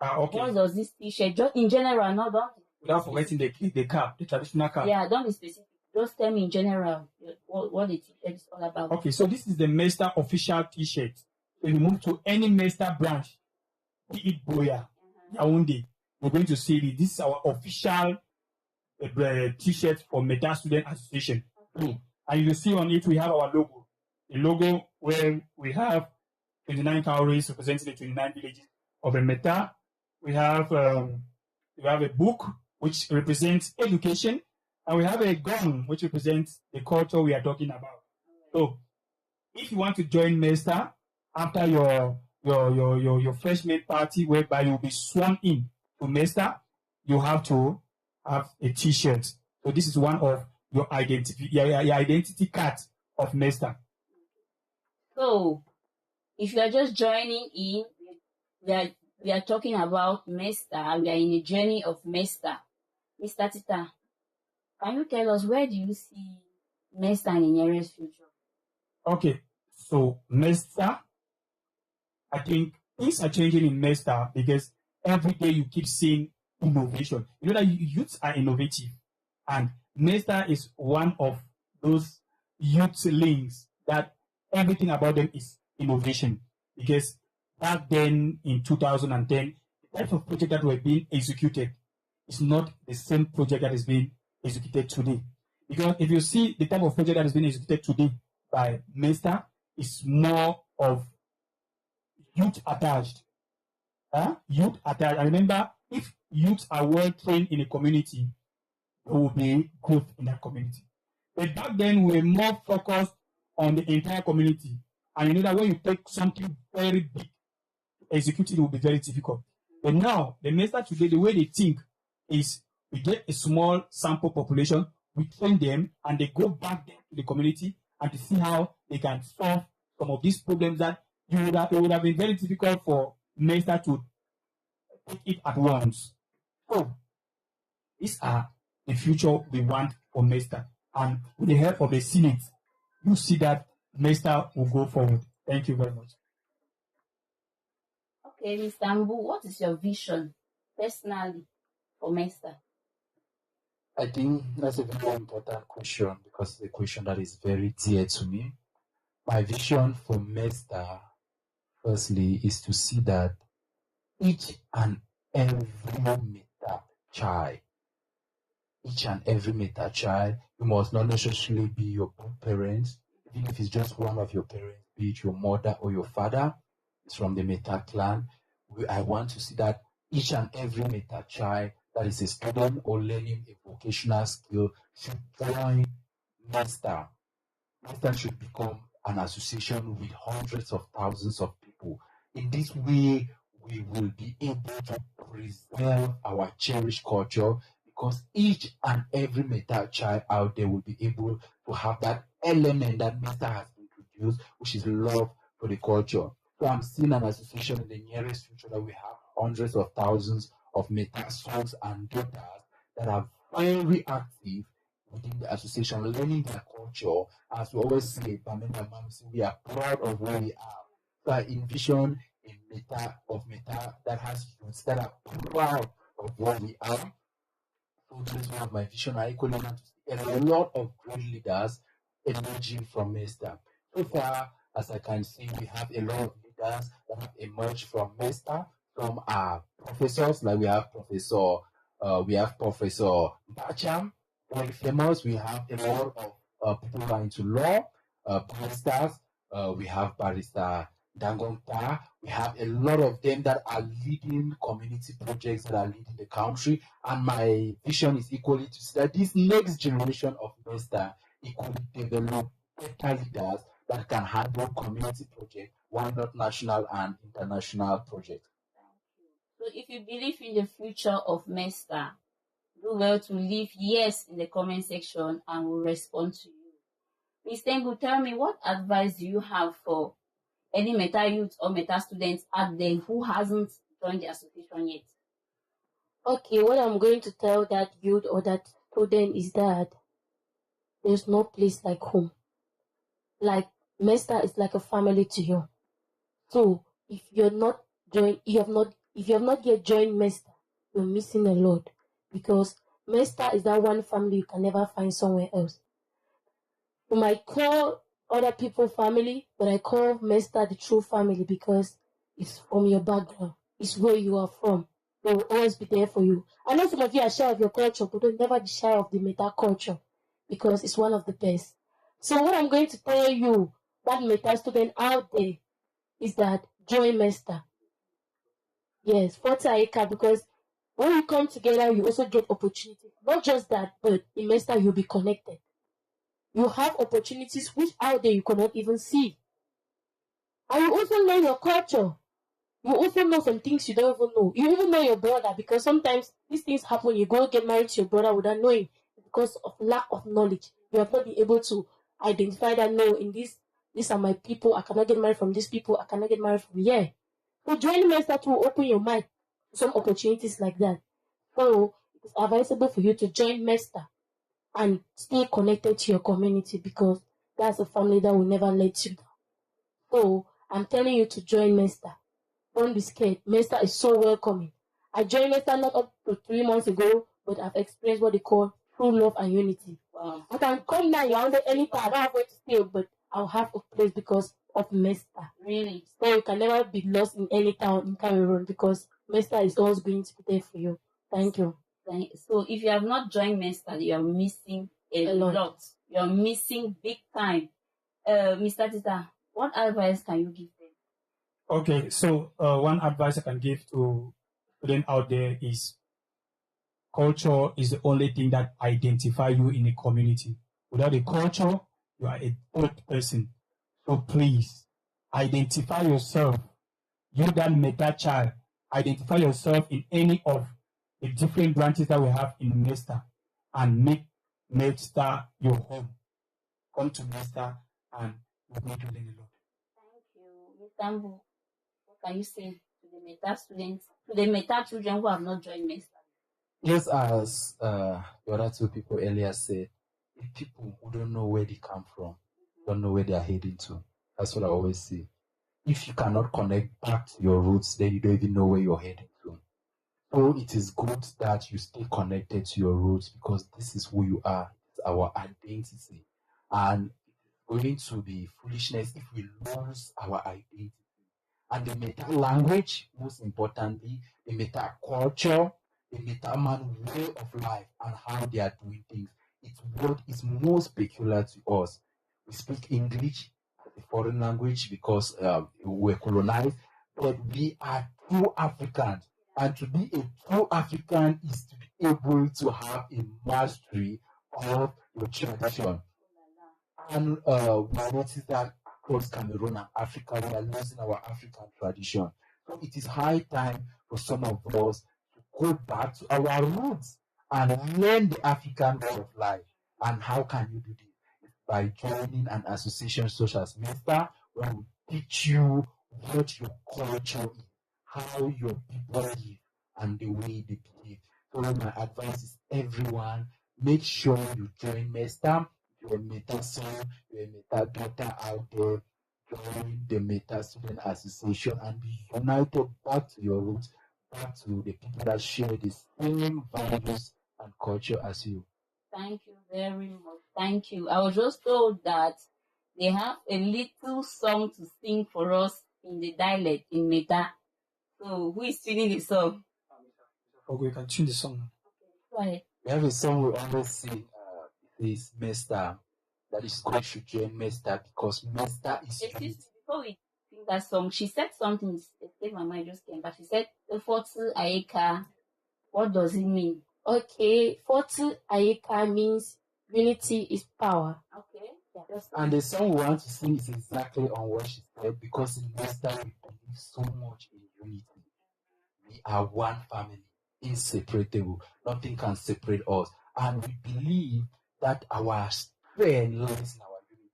Okay. What does this t-shirt, just in general, not don't Without forgetting the cap, the traditional cap. Yeah, don't be specific. Just tell me in general what the t-shirt is all about. Okay, so this is the MESTA official t-shirt. So you move to any MESTA branch, be it Boya, Yaoundé, you're going to see it. This is our official t-shirt for META Student Association. Okay. And you see on it we have our logo. The logo where we have 29 cowries representing the 29 villages of a META. We have a book which represents education, and we have a gun which represents the culture we are talking about. So if you want to join MESTA after your freshman party, whereby you'll be sworn in to MESTA, you have to have a t-shirt. So this is one of your identity card of MESTA. So if you are just joining in, we are talking about MESTA. We are in a journey of MESTA. Mr. Tita, can you tell us, where do you see MESTA in the nearest future? Okay, so MESTA, I think things are changing in MESTA because every day you keep seeing innovation. You know that youths are innovative, and MESTA is one of those youth links that everything about them is innovation. Because back then in 2010, the type of project that were being executed is not the same project that is being executed today. Because if you see the type of project that is being executed today by MESTA, is more of youth attached. Youth attached. I remember, if youth are well trained in a community, there will be growth in that community. But back then, we were more focused on the entire community. And you know that when you take something very big, executing it will be very difficult. But now, the MESTA today, the way they think is we get a small sample population, we train them, and they go back there to the community and to see how they can solve some of these problems that it would have been very difficult for MESTA to take it at once. So, these are the future we want for MESTA. And with the help of the Senate, you see that MESTA will go forward. Thank you very much. Okay, Mr. Ambu, what is your vision personally for MESTA? I think that's a very important question because it's a question that is very dear to me. My vision for MESTA, firstly, is to see that each and every META child, you must not necessarily be your own parents, even if it's just one of your parents, be it your mother or your father, it's from the META clan. I want to see that each and every META child that is a student or learning a vocational skill should join MESTA. MESTA should become an association with hundreds of thousands of people. In this way, we will be able to preserve our cherished culture, because each and every META child out there will be able to have that element that MESTA has introduced, which is love for the culture. So I'm seeing an association in the nearest future that we have hundreds of thousands of META sons and daughters that are very active within the association, learning their culture. As we always say, we are proud of where we are. So I envision a META that has youths that are proud of where we are, So this is one of my vision. I equally want to see a lot of great leaders emerging from Mesta. So far, as I can see, we have a lot of leaders that have emerged from Mesta, from our professors, like we have Professor Bacham, very famous. We have a lot of people who are into law, barristers. We have Barrister Dangongta. We have a lot of them that are leading community projects, that are leading the country. And my vision is equally to see that this next generation of Mesta equally develop better leaders that can handle community projects, why not national and international projects. So if you believe in the future of Mesta, do well to leave yes in the comment section and we'll respond to you. Ms. Tengu, tell me, what advice do you have for any Meta youth or Meta students out there who hasn't joined the association yet? Okay, what I'm going to tell that youth or that student is that there's no place like home. Like Mesta is like a family to you. So if you have not yet joined Mesta, you're missing a lot, because Mesta is that one family you can never find somewhere else. You might call other people family, but I call Mesta the true family because it's from your background. It's where you are from. They will always be there for you. I know some of you are shy of your culture, but don't never be shy of the Meta culture because it's one of the best. So what I'm going to tell you, that Meta student out there, is that join Mesta. Yes, Forte Aika, because when you come together, you also get opportunities. Not just that, but in Mesta, you'll be connected. You have opportunities which out there you cannot even see. And you also know your culture. You also know some things you don't even know. You even know your brother, because sometimes these things happen. You go get married to your brother without knowing, because of lack of knowledge. You have not been able to identify that, no, in these are my people. I cannot get married from these people. I cannot get married from here. So joining Mesta to open your mind to some opportunities like that. So it's advisable for you to join Mesta and stay connected to your community, because that's a family that will never let you down. So I'm telling you to join Mesta. Don't be scared. Mesta is so welcoming. I joined Mesta not up to 3 months ago, but I've experienced what they call true love and unity. Wow. I can come now, you're under any time. I don't have where to stay, but I'll have a place because of Mesta. Really? So you can never be lost in any town in Cameroon, because Mesta is always going to be there for you. Thank you. So if you have not joined Mesta, you are missing a lot. You're missing big time. Mr. Tita, what advice can you give them? Okay, so one advice I can give to students out there is culture is the only thing that identifies you in a community. Without a culture, you are a third person. So please, identify yourself. You that Meta child, identify yourself in any of the different branches that we have in Mesta, and make Mesta your home. Come to Mesta and you're going to learn a lot. Thank you. Ms. Tambu, what can you say to the Meta students, to the Meta children who have not joined Mesta? Yes, as the other two people earlier said, if people who don't know where they come from, don't know where they are heading to, that's what I always say. If you cannot connect back to your roots, then you don't even know where you're heading to. So it is good that you stay connected to your roots, because this is who you are. It's our identity. And it's going to be foolishness if we lose our identity. And the Meta language, most importantly, the Meta culture, the Meta man way of life and how they are doing things. It's what is most peculiar to us. We speak English as a foreign language because we're colonized, but we are true Africans. And to be a true African is to be able to have a mastery of your tradition. And we notice that across Cameroon and Africa, we are losing our African tradition. So it is high time for some of us to go back to our roots and learn the African way of life. And how can you do this? By joining an association such as Mesta, where we teach you what your culture is, how your people live, and the way they behave. So my advice is everyone, make sure you join Mesta. If you're a Meta son, you're a Meta daughter out there, join the Meta Student Association and be united back to your roots, back to the people that share the same values and culture as you. Thank you very much. Thank you. I was just told that they have a little song to sing for us in the dialect in Meta. So who is singing the song? Okay, you can tune the song. Go ahead. We have a song we always sing. It is Mesta. That is God should join Mesta because Mesta is Excuse me, unity. before we sing that song, she said something. My mind just came back. She said, "Fortu Aika." What does it mean? Okay, Fortu Ayika means unity is power. Okay. Yeah. And the song we want to sing is exactly on what she said because in Mesta we believe so much in unity. We are one family, inseparable. Nothing can separate us. And we believe that our strength lies in our unity.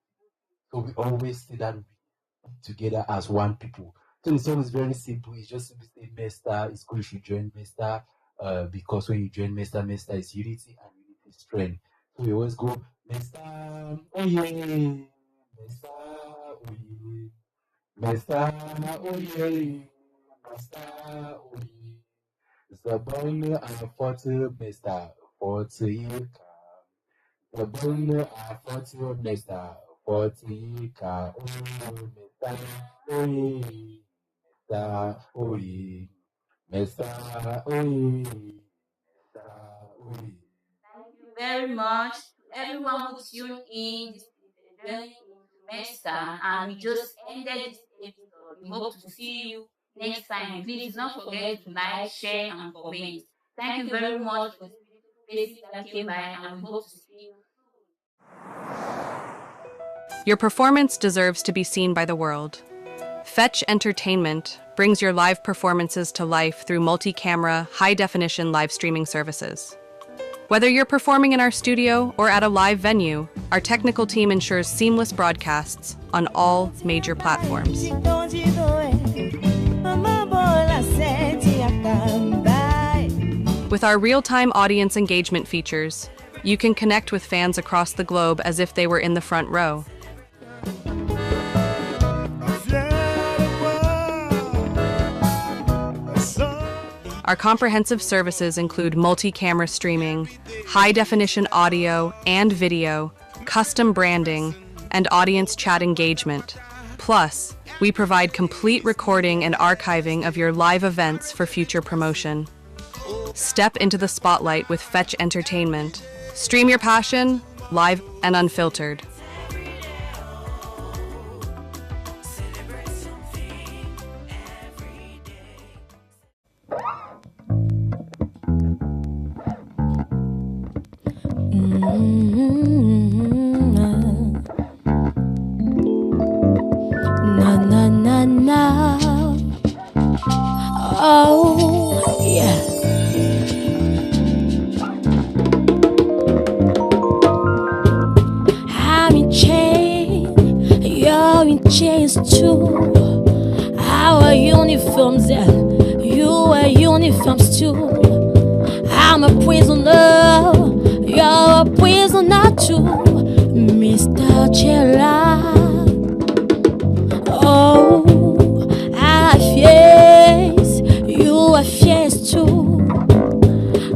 So we always say that we be together as one people. So the song is very simple. It's just simply say Mesta. It's good you should join Mesta because when you join Mesta, Mesta is unity and unity is strength. So we always go Mesta, oh yeah, Mesta, oh yeah, Mesta, oh yeah, Mesta, oh yeah. Zabone and Fortu Mesta, Fortu Zabone and Fortu Mesta, Fortu Ka, oh Mesta, oh yeah, Mesta, oh yeah, Mesta, oh yeah, Mesta, oh yeah. Thank you very much to everyone who tuned in. This is the journey into Mesta, and we just ended this episode. We hope to see you next time. Please do not forget to like, share, and comment. Thank you very much for the beautiful faces that came by, and we hope to see you. Your performance deserves to be seen by the world. Fetch Entertainment brings your live performances to life through multi-camera, high-definition live streaming services. Whether you're performing in our studio or at a live venue, our technical team ensures seamless broadcasts on all major platforms. With our real-time audience engagement features, you can connect with fans across the globe as if they were in the front row. Our comprehensive services include multi-camera streaming, high-definition audio and video, custom branding, and audience chat engagement. Plus, we provide complete recording and archiving of your live events for future promotion. Step into the spotlight with Fetch Entertainment. Stream your passion, live and unfiltered. Na na na na. Oh yeah. I'm in chains, you're in chains too. Our uniforms, yeah, you wear uniforms too. I'm a prisoner, you're a prisoner too, Mr. Gerard. Oh, I face, you are fierce too.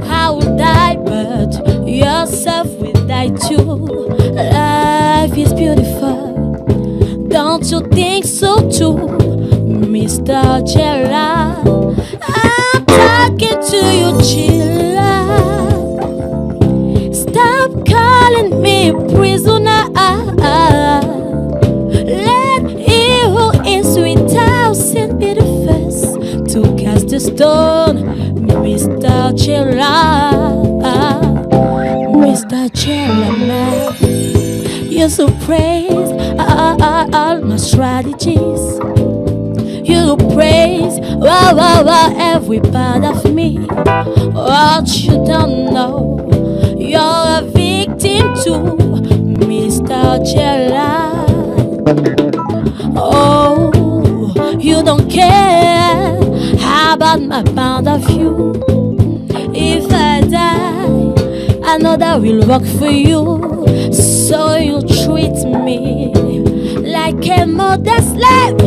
I will die, but yourself will die too. Life is beautiful, don't you think so too, Mr. Gerard? I'm talking to you, Gerard. Stop calling me prisoner. Let he who is without sin be the first to cast the stone, Mr. Gerard. Mr. Gerard, you so praise all my strategies. You praise, wow, every part of me. What you don't know, you're a victim too, Mr. Gerard. Oh, you don't care about my point of view. If I die, another will work for you. So you treat me like a mother slave,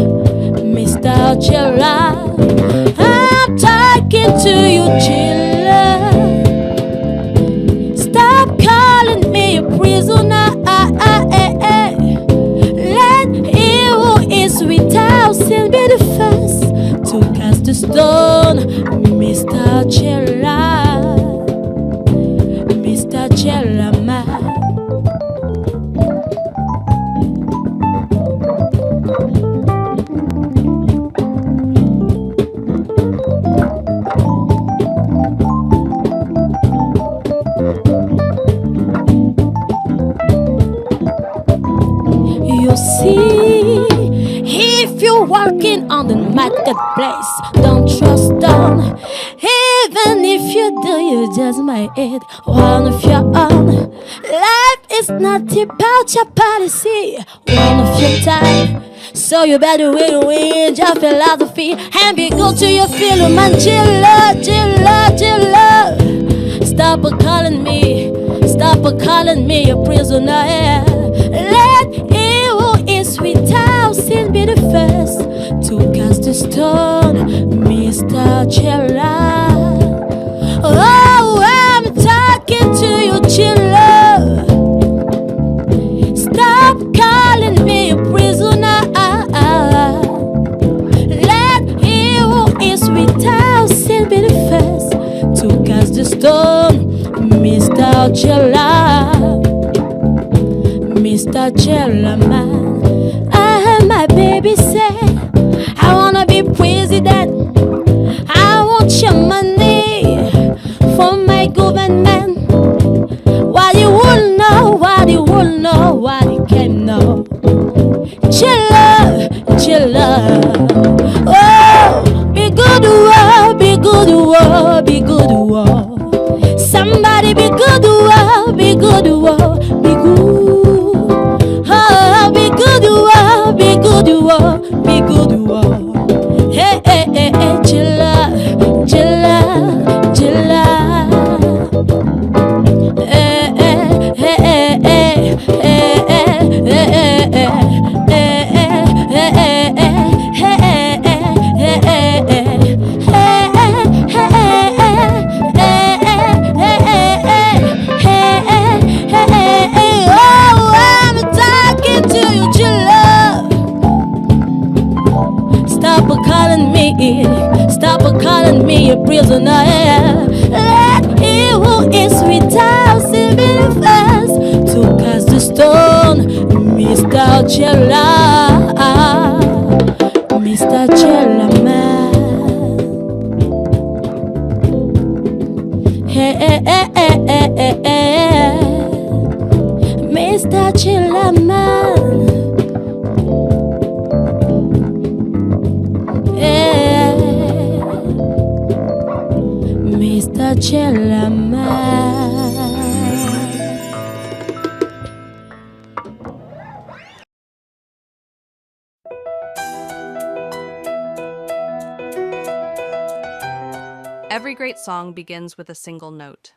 Mr. Gerard. I'm talking to you, Gerard. if you're walking on the marketplace, don't trust them. Even if you do, you just might hit one of your own. Life is not about your policy, one of your time. So you better win your philosophy and be good to your fellow man. Chilla. Stop calling me a prisoner. Let he who is without sin be the first to cast the stone, Mr. Chilla. Oh, I'm talking to you, Chilla. Stop calling me a prisoner. Let he who is without sin be the first to cast the stone, Mr. Chilla. Mr. Chilla, man. I heard my baby say, I wanna be president. I want your money for my government. What you will know, what you can know. Chilla. Oh, be good, somebody be good, be good. Oh, be good. Hey, chilla. Stop calling me a prisoner. Let he who is without sin be the first to cast the stone, Mr. Chilla. Mr. Chilla, man. Hey. Mr. Chilla, man. Mr. Chilla, man. Every great song begins with a single note.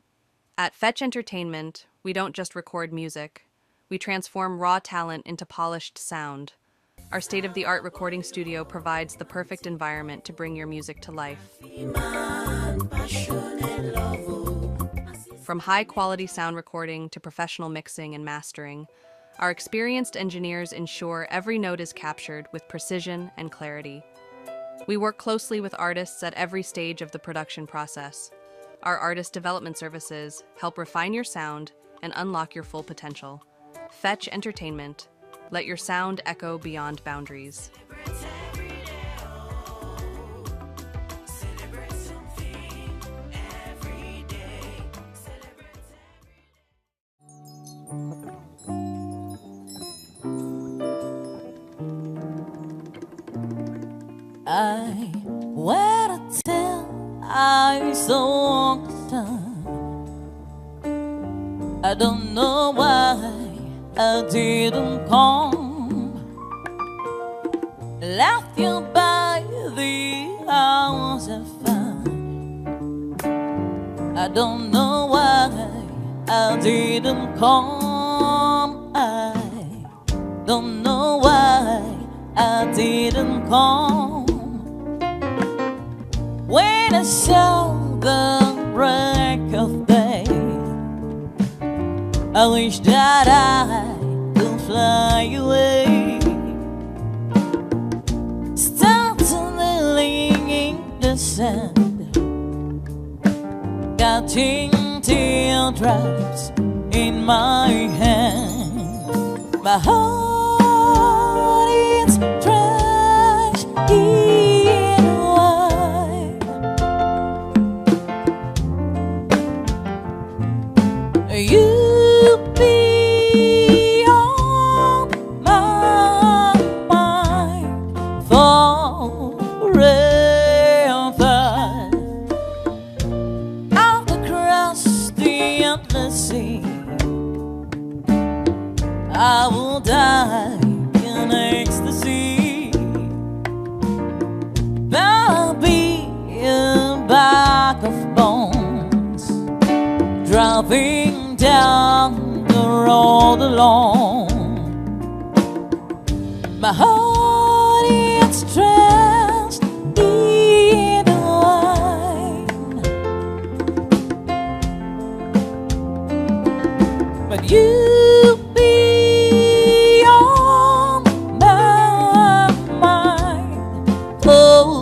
At Fetch Entertainment, we don't just record music. We transform raw talent into polished sound. Our state-of-the-art recording studio provides the perfect environment to bring your music to life. From high-quality sound recording to professional mixing and mastering, our experienced engineers ensure every note is captured with precision and clarity. We work closely with artists at every stage of the production process. Our artist development services help refine your sound and unlock your full potential. Fetch Entertainment. Let your sound echo beyond boundaries. I wear a tail, I so I don't know why I didn't come. Left you by the hours of fun. I don't know why I didn't come. I don't know why I didn't come. When I saw the break of day, I wish that I could fly away. Startling in the sand, catching teardrops in my hand. My heart is trash in wine. You be on my mind driving down the road alone. My heart is stressed in the wine, but you be on my mind forever.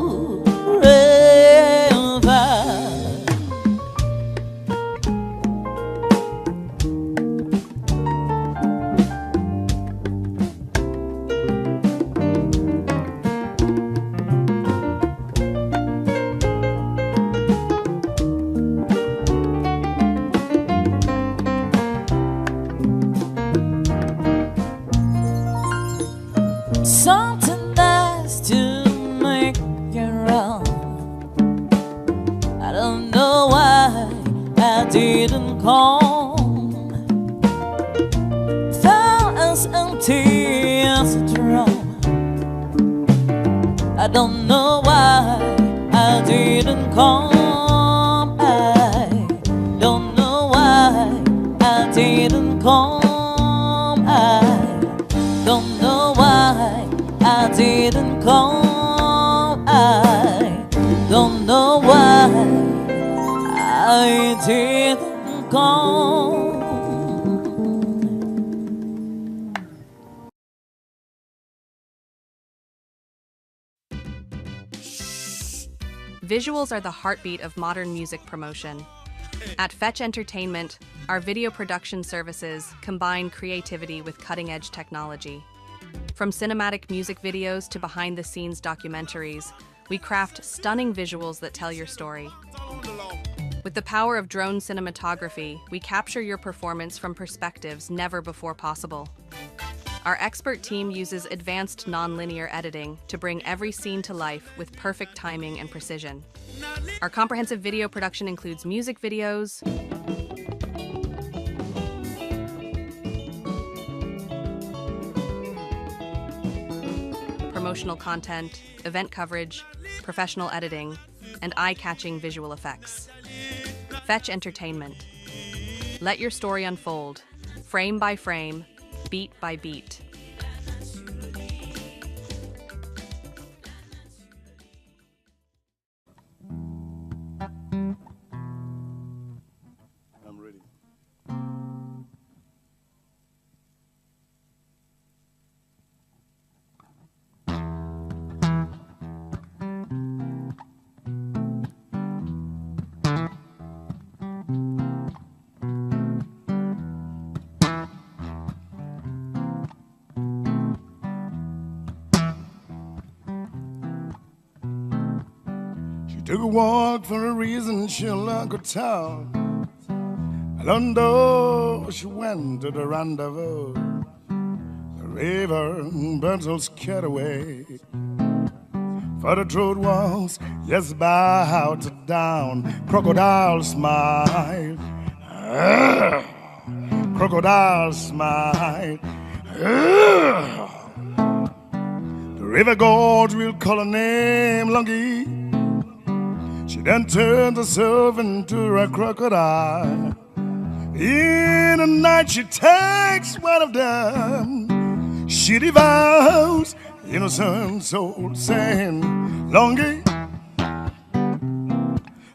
Something nice to make you run. I don't know why I didn't come. Felt as empty as a drum. I don't know why I didn't come. I don't know why I didn't come. I don't know why I didn't come. I don't know why I didn't come. Visuals are the heartbeat of modern music promotion. At Fetch Entertainment, our video production services combine creativity with cutting-edge technology. From cinematic music videos to behind-the-scenes documentaries, we craft stunning visuals that tell your story. With the power of drone cinematography, we capture your performance from perspectives never before possible. Our expert team uses advanced nonlinear editing to bring every scene to life with perfect timing and precision. Our comprehensive video production includes music videos, promotional content, event coverage, professional editing, and eye-catching visual effects. Fetch Entertainment. Let your story unfold, frame by frame, beat by beat. I'm ready. Took a walk for a reason she'll not go tell. London, she went to the rendezvous. The river burns all scared away. For the truth was, yes, bowed down. Crocodile smile. Crocodile smile. The river gorge will call her name Lungi. She then turned herself into a crocodile. In the night she takes one of them. She devours innocent soul, saying, Longy,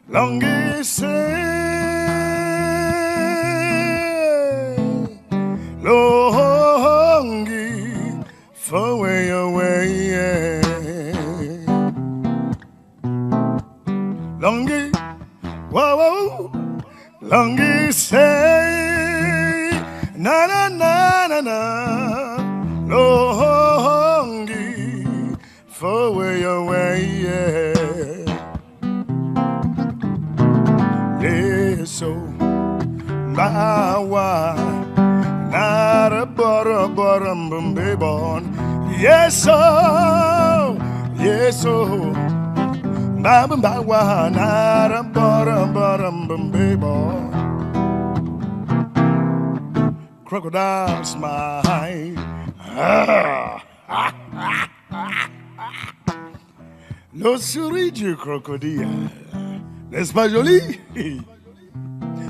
Longy, say, Longy, far away away, yeah. Longy, whoa, whoa, Longy, say, na na na na na, Longy, far away away, yeah. Yeah, so, bawa, nara bara bara mbumbe bon, yes so, yes so. Baba bawa nara bara bara mbumbe bon. Crocodile smile. Le souris du crocodile, n'est-ce pas joli?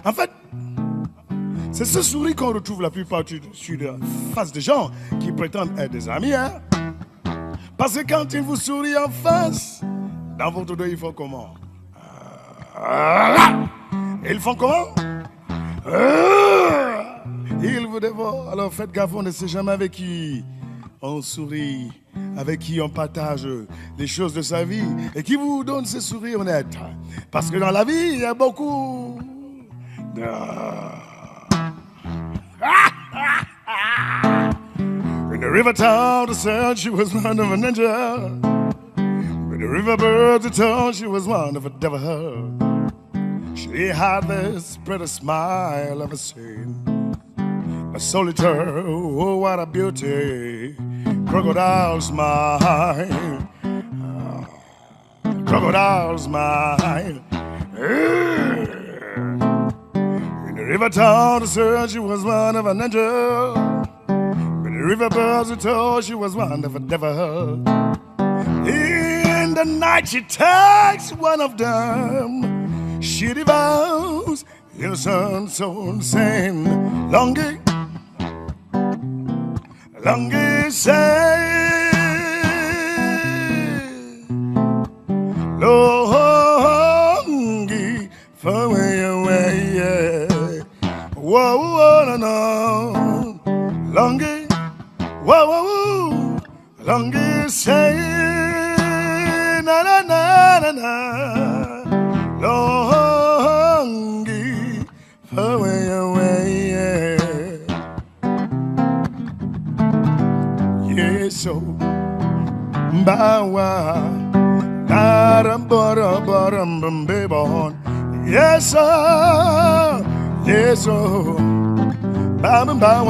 En fait, C'est ce sourire qu'on retrouve la plupart sur la face des gens qui prétendent être des amis. Hein? Parce que quand ils vous sourient en face, dans votre dos, ils font comment? Ils font comment? Ils vous dévorent. Alors faites gaffe, on ne sait jamais avec qui on sourit, avec qui on partage les choses de sa vie et qui vous donne ce sourire honnête. Parce que dans la vie, il y a beaucoup de... In the river town, the said she was one of an angel. When the river birds told she was one of a devil. She had this pretty smile I've seen. A solitaire, oh what a beauty. Crocodile smile. Crocodile smile. In the river town, the said she was one of an angel. When the river birds told she was one of a devil. In the night she takes one of them. She devours innocent soul saying, Longy, Longy say, Longy, far away, yeah. Whoa, whoa, no, no. Longy, whoa, whoa, whoa. Longy say, na, na, na, na, na. Longy, far away, yeah. Yes, so, bawa, naram, baram, baby, yes, sir, yes, sir, bawa.